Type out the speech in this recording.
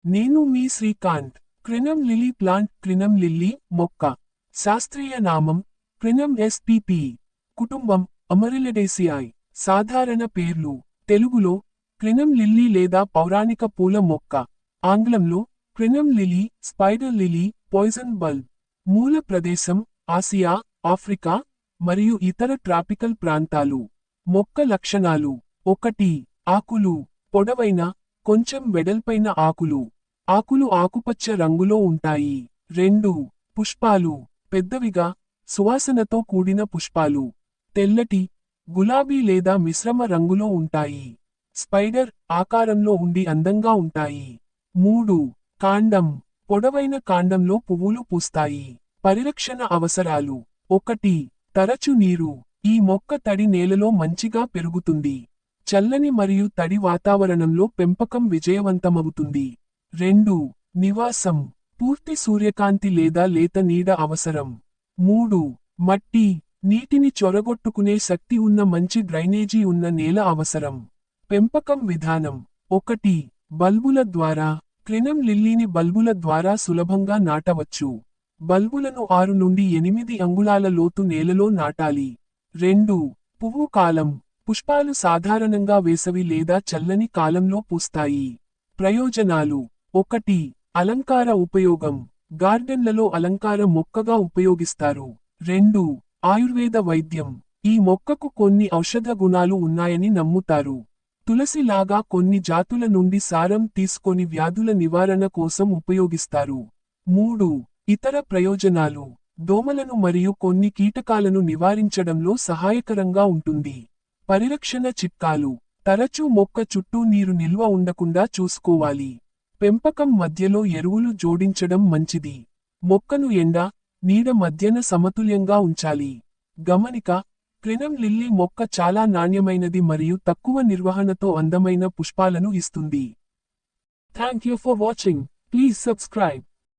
నేను మీ Srikanth. క్రినం lily plant క్రినం lily మొక్క. శాస్త్రీయ నామం క్రినం spp. కుటుంబం అమరిలిడేసియాయ్. సాధారణ పేర్లు తెలుగులో క్రినం లిల్లీ లేదా పౌరాణిక పూల మొక్క. ఆంగ్లంలో crinum lily, spider lily, poison bulb. మూల ప్రదేశం ఆసియా, ఆఫ్రికా మరియు ఇతర ట్రాపికల్ ప్రాంతాలు. మొక్క లక్షణాలు 1. ఆకులు పొడవైన, కొంచెం వెడల్పైన ఆకులు. ఆకులు ఆకుపచ్చ రంగులో ఉంటాయి. 2. పుష్పాలు పెద్దవిగా, సువాసనతో కూడిన పుష్పాలు. తెల్లటి, గులాబీ లేదా మిశ్రమ రంగులో ఉంటాయి. స్పైడర్ ఆకారంలో ఉండి అందంగా ఉంటాయి. 3. కాండం పొడవైన కాండంలో పువ్వులు పూస్తాయి. పరిరక్షణ అవసరాలు 1. తరచు నీరు. ఈ మొక్క తడి నేలలో మంచిగా పెరుగుతుంది. చల్లని మరియు తడి వాతావరణంలో పెంపకం విజయవంతమవుతుంది. 2. నివాసం పూర్తి సూర్యకాంతి లేదా లేత నీడ అవసరం. 3. మట్టి నీటిని చొరగొట్టుకునే శక్తి ఉన్న మంచి డ్రైనేజీ ఉన్న నేల అవసరం. పెంపకం విధానం 1. బల్బుల ద్వారా. క్రినం లిల్లీని బల్బుల ద్వారా సులభంగా నాటవచ్చు. బల్బులను 6 నుండి 8 అంగుళాల లోతు నేలలో నాటాలి. 2. పువ్వు కాలం. పుష్పాలు సాధారణంగా వేసవి లేదా చల్లని కాలంలో పూస్తాయి. ప్రయోజనాలు 1. అలంకార ఉపయోగం. గార్డెన్లలో అలంకార మొక్కగా ఉపయోగిస్తారు. 2. ఆయుర్వేద వైద్యం. ఈ మొక్కకు కొన్ని ఔషధ గుణాలు ఉన్నాయని నమ్ముతారు. తులసి లాగా కొన్ని జాతుల నుండి సారం తీసుకొని వ్యాధుల నివారణ కోసం ఉపయోగిస్తారు. 3. ఇతర ప్రయోజనాలు. దోమలను మరియు కొన్ని కీటకాలను నివారించడంలో సహాయకరంగా ఉంటుంది. పరిరక్షణ చిట్కాలు. తరచూ మొక్క చుట్టూ నీరు నిల్వ ఉండకుండా చూసుకోవాలి. పెంపకం మధ్యలో ఎరువులు జోడించడం మంచిది. మొక్కను ఎండ, నీడ మధ్యన సమతుల్యంగా ఉంచాలి. గమనిక క్రినం లిల్లీ మొక్క చాలా నాణ్యమైనది మరియు తక్కువ నిర్వహణతో అందమైన పుష్పాలను ఇస్తుంది. Thank you for watching. Please subscribe.